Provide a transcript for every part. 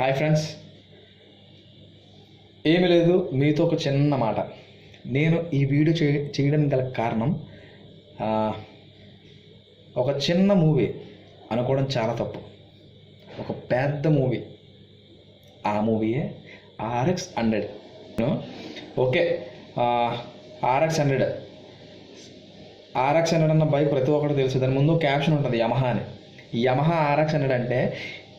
Hi friends, ఏమి లేదు, మీతో ఒక చిన్న మాట. నేను ఈ వీడియో చేయడానికి గల కారణం ఒక చిన్న మూవీ అనుకోవడం చాలా తప్పు. ఒక పెద్ద మూవీ, ఆ మూవీయే RX-100. ఓకే, RX-100 అన్న బైక్ ప్రతి ఒక్కటి తెలుసు. దాని ముందు క్యాప్షన్ ఉంటుంది యమహా అని. యమహా RX-100 అంటే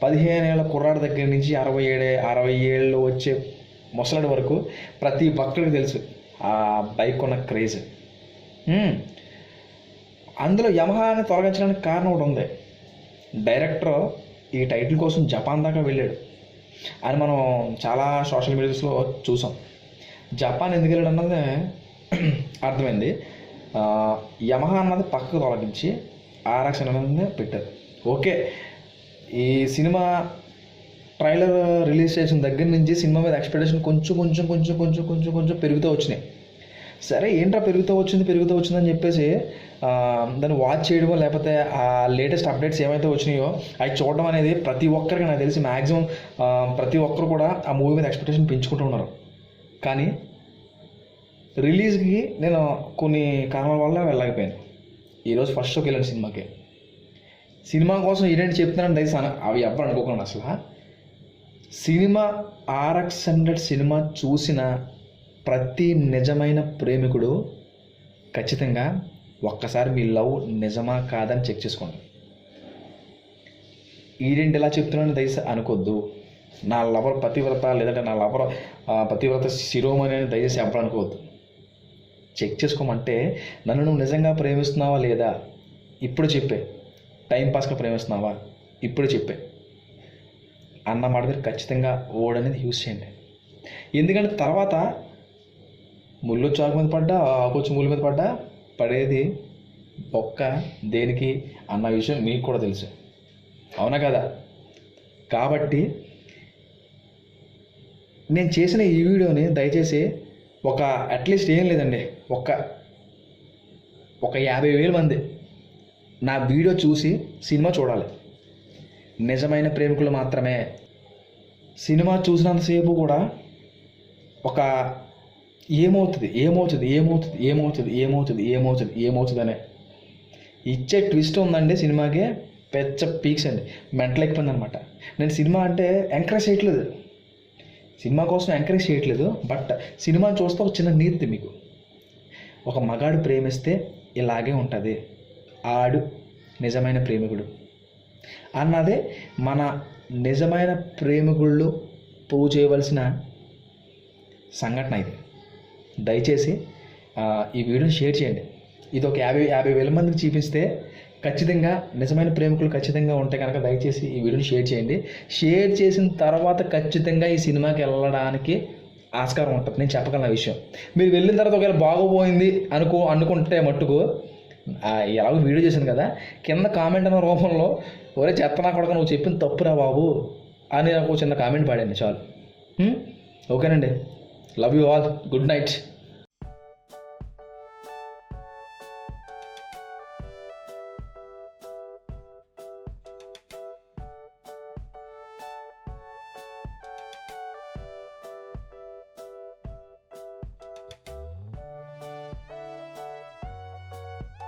15 ఏళ్ళ కుర్రాడి దగ్గర నుంచి 60 ఏళ్ళు వచ్చే ముసలాడి వరకు ప్రతి భక్తుడికి తెలుసు ఆ బైక్ ఉన్న క్రేజ్. అందులో యమహాని తొలగించడానికి కారణం ఒకటి ఉంది. డైరెక్టర్ ఈ టైటిల్ కోసం జపాన్ దాకా వెళ్ళాడు అని మనం చాలా సోషల్ మీడియాస్లో చూసాం. జపాన్ ఎందుకు వెళ్ళాడు అన్నది అర్థమైంది. యమహా అన్నది పక్కకు తొలగించి RX-100 అన్నది పెట్టారు. ఓకే, ఈ సినిమా ట్రైలర్ రిలీజ్ చేసిన దగ్గర నుంచి సినిమా మీద ఎక్స్పెక్టేషన్ కొంచెం పెరుగుతూ వచ్చినాయి. సరే, ఏంట్రా పెరుగుతూ వచ్చిందని చెప్పేసి దాన్ని వాచ్ చేయడమో లేకపోతే ఆ లేటెస్ట్ అప్డేట్స్ ఏమైతే వచ్చినాయో అవి చూడడం అనేది ప్రతి ఒక్కరికి నాకు తెలిసి మ్యాక్సిమం ప్రతి ఒక్కరు కూడా ఆ మూవీ మీద ఎక్స్పెక్టేషన్ పెంచుకుంటూ ఉన్నారు. కానీ రిలీజ్కి నేను కొన్ని కారణాల వల్ల వెళ్ళలేకపోయాను. ఈరోజు ఫస్ట్ షోకి వెళ్ళాను సినిమాకి. సినిమా కోసం ఏంటంటే చెప్తున్నాను దయచేసి అవి ఎవ్వరు అనుకోకుండా. అసలు సినిమా RX-100 సినిమా చూసిన ప్రతి నిజమైన ప్రేమికుడు ఖచ్చితంగా ఒక్కసారి మీ లవ్ నిజమా కాదని చెక్ చేసుకోండి. ఈడేంటి ఇలా చెప్తున్నాను దయచేసి అనుకోద్దు. నా లవర్ పతివ్రత లేదంటే నా లవర్ పతివ్రత శిరోమణి అని దయచేసి ఎవ్వరు అనుకోవద్దు. చెక్ చేసుకోమంటే నన్ను నువ్వు నిజంగా ప్రేమిస్తున్నావా లేదా ఇప్పుడు చెప్పే. టైంపాస్గా ప్రేమిస్తున్నావా ఇప్పుడు చెప్పే అన్న మాట మీరు ఖచ్చితంగా ఓడ్ అనేది యూజ్ చేయండి. ఎందుకంటే తర్వాత ముళ్ళు చాకు మీద పడ్డా ఆకొచ్చి ముళ్ళు మీద పడ్డా పడేది ఒక్క దేనికి అన్న విషయం మీకు కూడా తెలుసు, అవునా కదా? కాబట్టి నేను చేసిన ఈ వీడియోని దయచేసి ఒక అట్లీస్ట్ ఏం లేదండి, ఒక 50,000 మంది నా వీడియో చూసి సినిమా చూడాలి. నిజమైన ప్రేమికులు మాత్రమే. సినిమా చూసినంతసేపు కూడా ఒక ఏమవుతుంది అనే ఇచ్చే ట్విస్ట్ ఉందండి సినిమాకి. పెద్ద పీక్స్ అండి, మెంటల్ అయిపోయింది అనమాట. నేను సినిమా అంటే ఎంకరేజ్ చేయట్లేదు, సినిమా కోసం ఎంకరేజ్ చేయట్లేదు. బట్ సినిమాని చూస్తే ఒక చిన్న నీతి మీకు. ఒక మగాడు ప్రేమిస్తే ఇలాగే ఉంటుంది, ఆడు నిజమైన ప్రేమికుడు అన్నదే మన నిజమైన ప్రేమికుళ్ళు ప్రూవ్ చేయవలసిన సంఘటన ఇది. దయచేసి ఈ వీడియోని షేర్ చేయండి. ఇది ఒక 50,000 మందికి చూపిస్తే ఖచ్చితంగా నిజమైన ప్రేమికులు ఖచ్చితంగా ఉంటే కనుక దయచేసి ఈ వీడియోని షేర్ చేయండి. షేర్ చేసిన తర్వాత ఖచ్చితంగా ఈ సినిమాకి వెళ్ళడానికి ఆస్కారం ఉంటుంది. నేను చెప్పగలను విషయం. మీరు వెళ్ళిన తర్వాత ఒకవేళ బాగోపోయింది అనుకుంటే మట్టుకు ఎలాగో వీడియో చేశాను కదా, కింద కామెంట్ అన్న రూపంలో ఒరే చెత్త నా కొడుకు నువ్వు చెప్పిన తప్పురా బాబు అని నాకు చిన్న కామెంట్ పాడండి చాలు. ఓకేనండి, love you all, good night.